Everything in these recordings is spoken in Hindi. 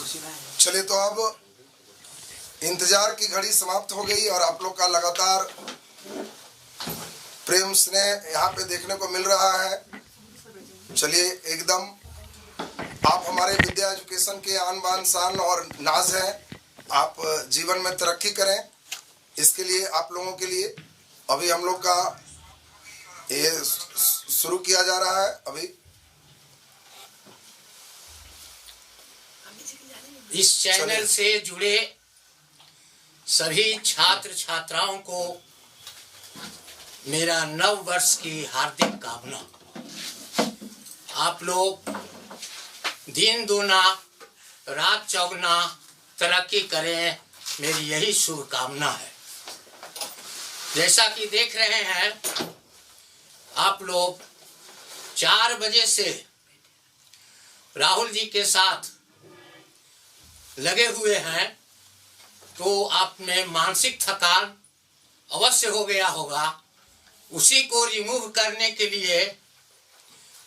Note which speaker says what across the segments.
Speaker 1: चलिए, तो अब इंतजार की घड़ी समाप्त हो गई और आप लोग का लगातार प्रेम स्नेह यहाँ पे देखने को मिल रहा है। चलिए, एकदम आप हमारे विद्या एजुकेशन के आन बान शान और नाज हैं। आप जीवन में तरक्की करें, इसके लिए आप लोगों के लिए अभी हम लोग का ये शुरू किया जा रहा है। अभी
Speaker 2: इस चैनल से जुड़े सभी छात्र छात्राओं को मेरा नव वर्ष की हार्दिक कामना। आप लोग दिन दूना रात चौगुना तरक्की करें, मेरी यही शुभकामना है। जैसा कि देख रहे हैं आप लोग 4 बजे से राहुल जी के साथ लगे हुए हैं, तो आप में मानसिक थकान अवश्य हो गया होगा। उसी को रिमूव करने के लिए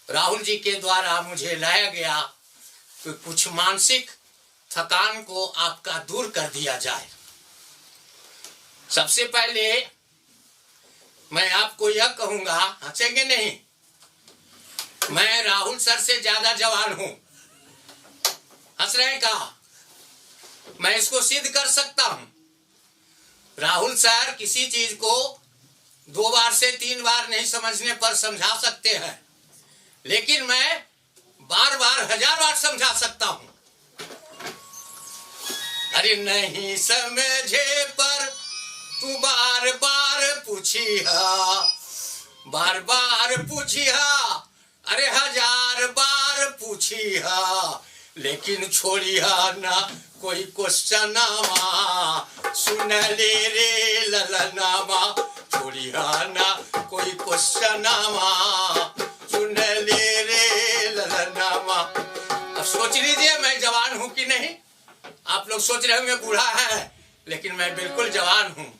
Speaker 2: राहुल जी के द्वारा मुझे लाया गया कि कुछ मानसिक थकान को आपका दूर कर दिया जाए। सबसे पहले मैं आपको यह कहूंगा, हंसेंगे नहीं, मैं राहुल सर से ज्यादा जवान हूं। हंस रहे का? मैं इसको सिद्ध कर सकता हूं। राहुल सर किसी चीज को 2 बार से 3 बार नहीं समझने पर समझा सकते हैं, लेकिन मैं बार बार 1000 बार समझा सकता हूं। अरे नहीं समझे पर तू बार बार पूछिया, बार बार पूछिया, अरे 1000 बार पूछिया, लेकिन छोड़िया ना कोई क्वेश्चनामा, सुन ले रे ललनामा, छोड़िया ना कोई क्वेश्चनामा, सुन ले रे ललनामा। अब सोच लीजिए मैं जवान हूं कि नहीं। आप लोग सोच रहे होंगे बूढ़ा है, लेकिन मैं बिल्कुल जवान हूं।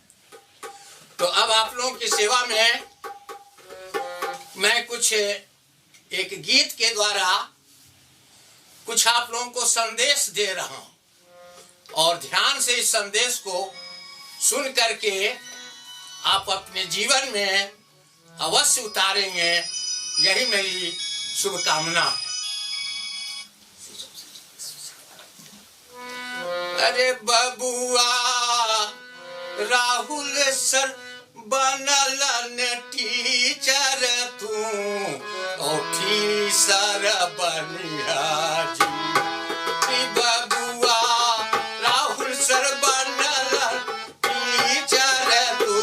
Speaker 2: तो अब आप लोगों की सेवा में मैं कुछ एक गीत के द्वारा कुछ आप लोगों को संदेश दे रहा हूं, और ध्यान से इस संदेश को सुन करके आप अपने जीवन में अवश्य उतारेंगे, यही मेरी शुभकामना है। अरे बबुआ राहुल सर बनल न टीचर तू, ऑफिसर बनिया जी। बबुआ राहुल सर बनल टीचर तू,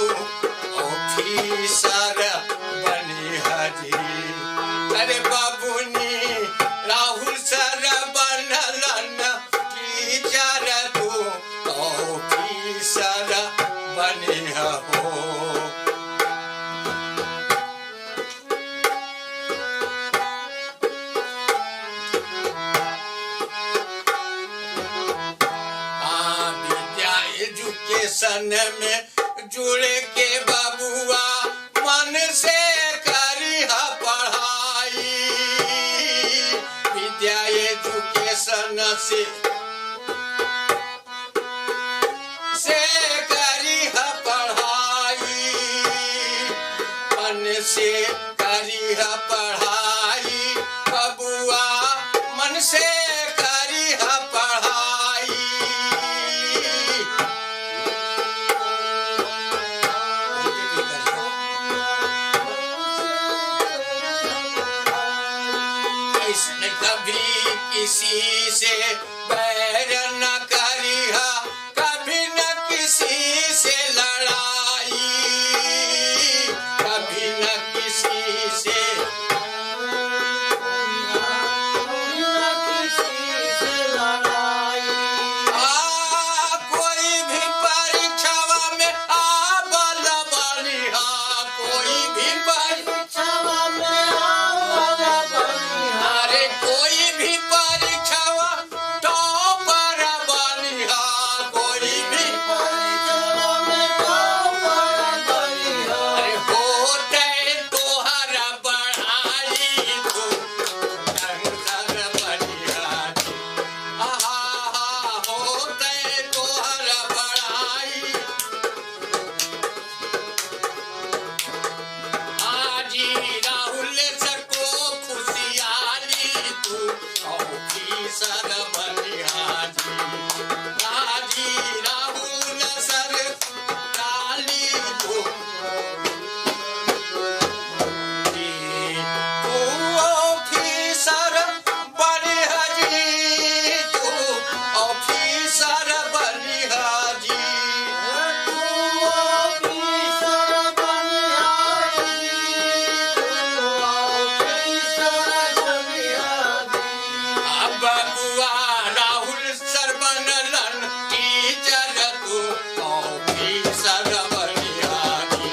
Speaker 2: ऑफिसर बनिया जी। अरे बाबूनी राहुल सर बनल न टीचर तू, ऑफिसर बनिया हो। एजुकेशन में जुड़े के बबुआ मन से करिहा पढ़ाई, विद्या एजुकेशन से करिहा पढ़ाई, मन से करिहा पढ़ाई, बबुआ मन से करिहा पढ़ाई। कभी किसी से बैर न करिहा, कभी न किसी से लड़ाई, कभी न किसी से लड़ाई। कोई भी परीक्षावा में आबल बनिहा, कोई भी परीक्षावा में आबल बनिहा, अरे कोई भी परीक्षावा टॉपर बनिहा, ऑफिसर बनिहारी हाजी राहुल सर काली तू ऑफिसर बनिहारी तू ऑफिसर बनिहारी बबुआ राहुल सर बनलन टीचर तू ऑफिसर बनिहारी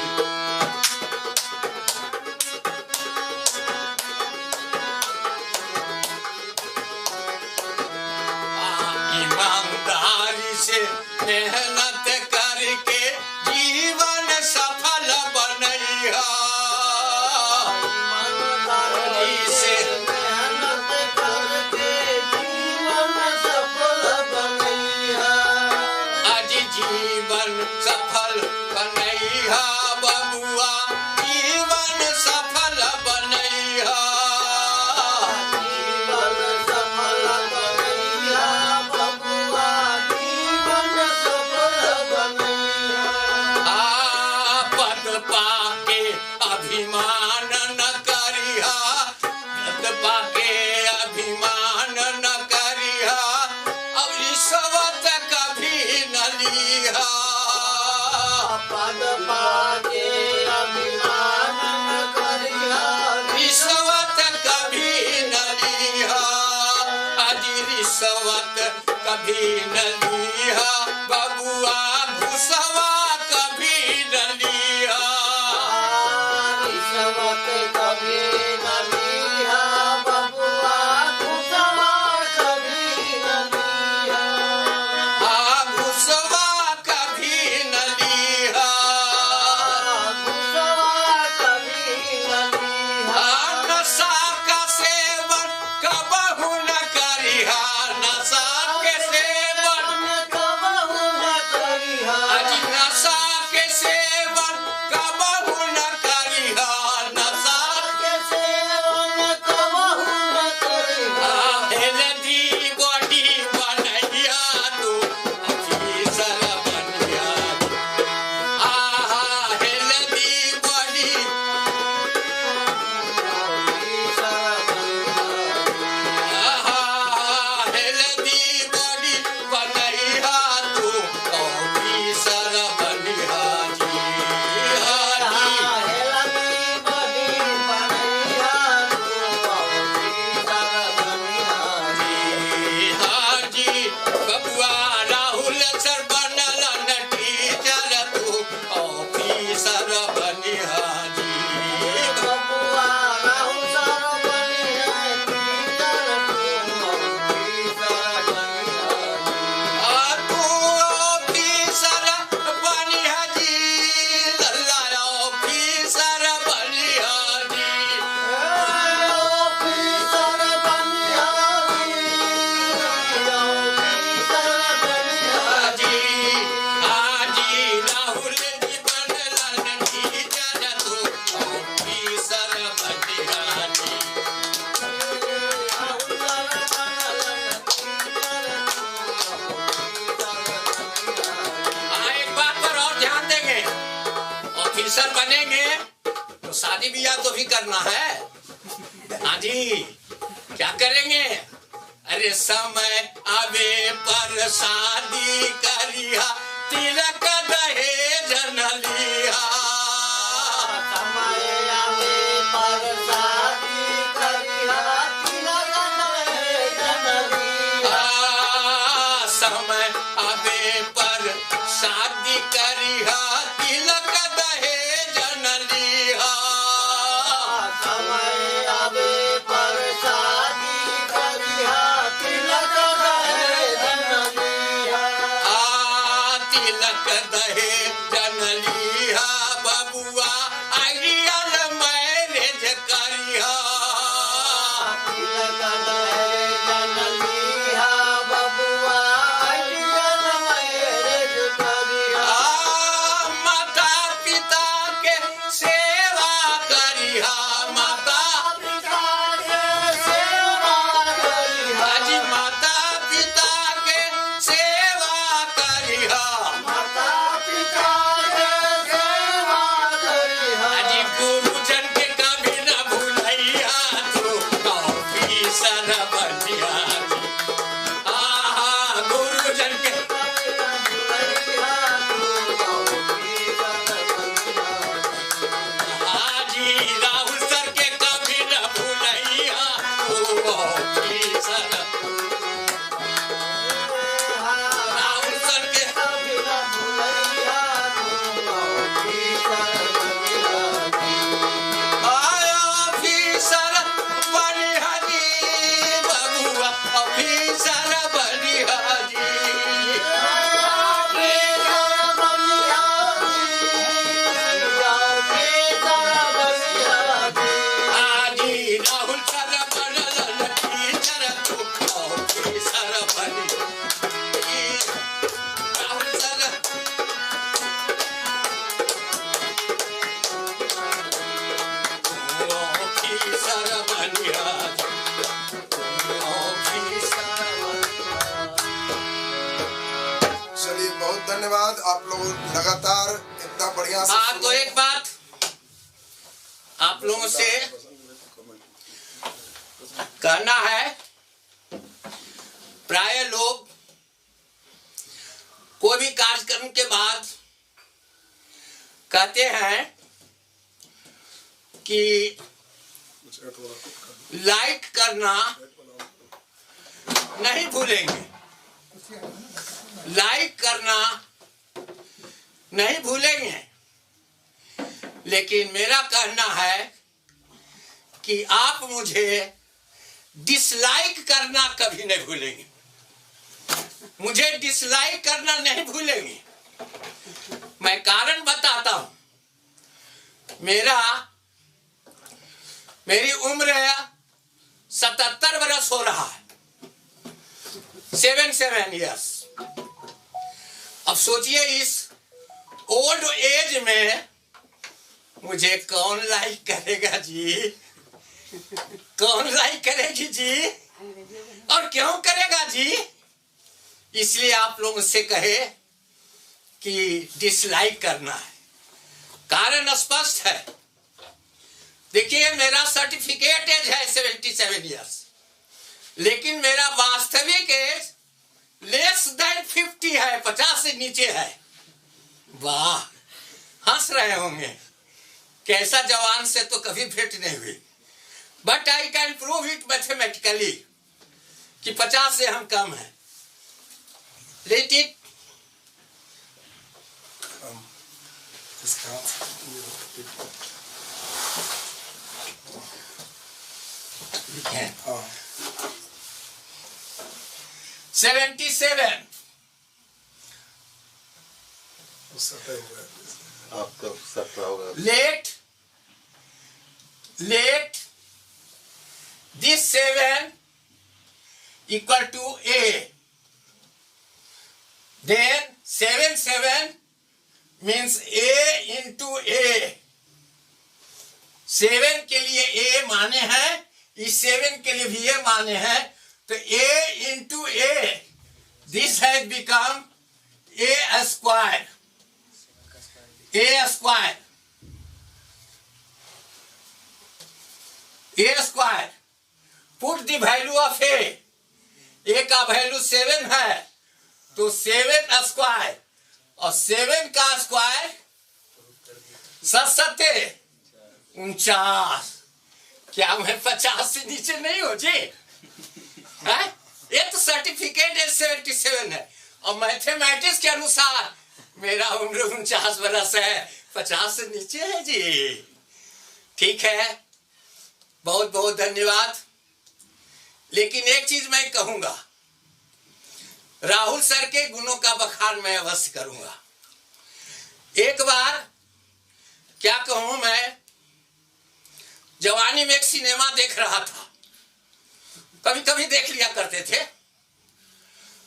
Speaker 2: ईमानदारी से मेहनत करके जीवन सफल बनैहा ईमानदारी से आज जीवन सफल बनैहा बबुआ जीवन सफल बनैहा पद पाके अभिमान न करिहा पद पाके अभिमान न करिहा अब रिश्वत कभी न लिहा रिश्वत कभी न लिहा आज रिश्वत कभी न लिहा बबुआ घुसवा कभी न लिहा घुसवा कभी न लिहा नशा का सेवन कबहू न करिहा नशा के सेवन आज नशा के सेवन कबहू न करिहा नशा हेल्दी बॉडी बनैया तू ऑफिसर बनिहारी आहा हेल्दी बॉडी हेल्दी बॉडी बनैहा तू ऑफिसर बनिहारी हाजी बबुआ राहुल सर बनलन टीचर तू ऑफिसर बनिहारी तू ऑफिसर बनिहारी लल्ला ऑफिसर बनिहारी हाजी हाजी राहुल जी बनलन टीचर तू ऑफिसर बनिहारी एक बात पर और ध्यान देंगे ऑफिसर बनेंगे तो शादी ब्याह तो भी करना है हाँ जी क्या करेंगे अरे समय आवे पर शादी करिहा तिलक दहेज न लिहा समय आवे पर शादी करिहा तिलक दहेज न लिहा तिलक दहेज न लिहा बबुआ आइडियल मैरिज करिहा माता पिता के सेवा करिहा माता हाजी माता
Speaker 1: धन्यवाद। आप लोग लगातार इतना बढ़िया से
Speaker 2: हाँ, तो एक बात आप लोगों से कहना है, प्राय लोग कोई भी कार्यक्रम के बाद कहते हैं कि लाइक करना नहीं भूलेंगे, लाइक करना नहीं भूलेंगे। लेकिन मेरा कहना है कि आप मुझे डिसलाइक करना कभी नहीं भूलेंगे, मुझे डिसलाइक करना नहीं भूलेंगे। मैं कारण बताता हूं। मेरी उम्र 77 वर्ष हो रहा है, 77 इयर्स। अब सोचिए इस ओल्ड एज में मुझे कौन लाइक करेगा जी, कौन लाइक करेगी जी, और क्यों करेगा जी। इसलिए आप लोगों से कहे कि डिसलाइक करना है। कारण स्पष्ट है। देखिए, मेरा सर्टिफिकेट एज है 77 इयर्स, लेकिन मेरा वास्तविक एज लेस देन 50 है, 50 से नीचे है। वाह, हंस रहे होंगे, कैसा जवान से तो कभी भेंट नहीं हुई। But I can prove it mathematically कि 50 से हम कम हैं। लेट इट
Speaker 1: हाँ।
Speaker 2: 77
Speaker 3: आपका 17 होगा।
Speaker 2: Let this 7 equal to A. Then 7 means A into A. 7 के लिए A माने हैं, इस 7 के लिए भी A माने हैं, तो A into A, this has become A square. A square. A square. Put the value of A. A का वैल्यू 7 है, तो 7 स्क्वायर, और 7 का स्क्वायर 7 49। क्या मैं 50 से नीचे नहीं हूं जी? है? ये तो सर्टिफिकेट है 77 है, और मैथमेटिक्स के अनुसार मेरा उम्र 49 वर्ष है, 50 से नीचे है जी। ठीक है, बहुत बहुत धन्यवाद। लेकिन एक चीज मैं कहूंगा, राहुल सर के गुणों का बखान मैं अवश्य करूंगा। एक बार क्या कहूं, मैं जवानी में एक सिनेमा देख रहा था, कभी कभी देख लिया करते थे।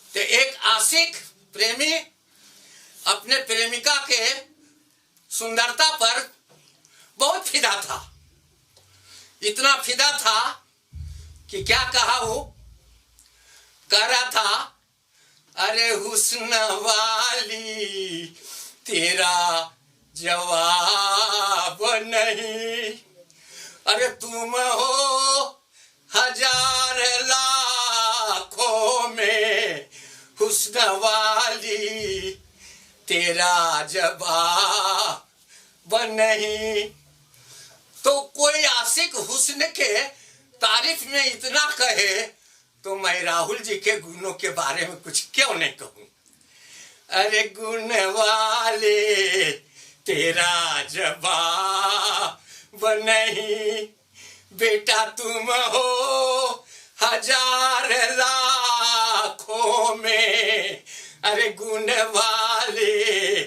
Speaker 2: तो एक आशिक प्रेमी अपने प्रेमिका के सुंदरता पर बहुत फिदा था। इतना फिदा था कि क्या कहा, वो कह रहा था, अरे हुस्न वाली तेरा जवाब नहीं, अरे तुम हो हजार लाखों में, हुस्न वाली तेरा जवाब नहीं। तो कोई आशिक हुस्न के तारीफ में इतना कहे, तो मैं राहुल जी के गुणों के बारे में कुछ क्यों नहीं कहूं। अरे गुण वाले तेरा जवाब नहीं, बेटा तुम हो हजार लाखों में, अरे गुण वाले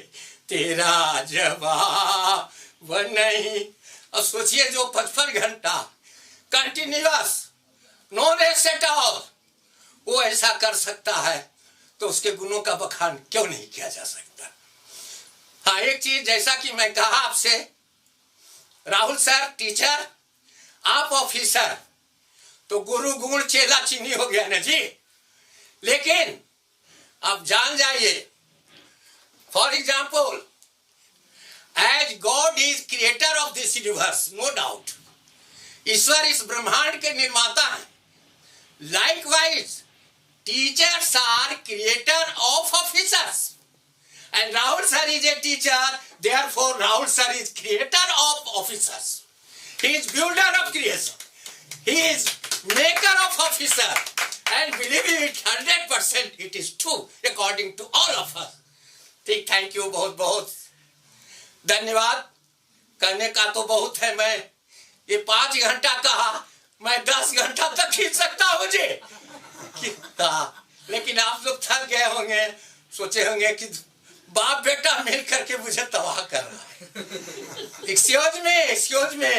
Speaker 2: तेरा जवाब नहीं। और सोचिए, जो 55 घंटा continuous no rest at all वो ऐसा कर सकता है, तो उसके गुणों का बखान क्यों नहीं किया जा सकता। हाँ, एक चीज, जैसा कि मैं कहा आपसे, राहुल सर टीचर, आप ऑफिसर, तो गुरु गुण चेला चीनी हो गया ना जी। लेकिन आप जान जाइए, For example, as God is creator of this universe, no doubt. ईश्वर इस ब्रह्मांड के निर्माता हैं. Likewise, teachers are creator of officers. And Rahul sir is a teacher, therefore Rahul sir is creator of officers. He is builder of creation. He is maker of officer. And believe it, 100% it is true according to all of us. Thank you बहुत बहुत धन्यवाद. करने का तो बहुत है. मैं ये 5 घंटा कहा, मैं 10 घंटा तक खींच सकता हूँ मुझे. लेकिन आप लोग थक गए होंगे, सोचे होंगे कि बाप बेटा मिल करके मुझे तबाह कर रहा है. Excuse me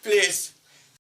Speaker 2: please.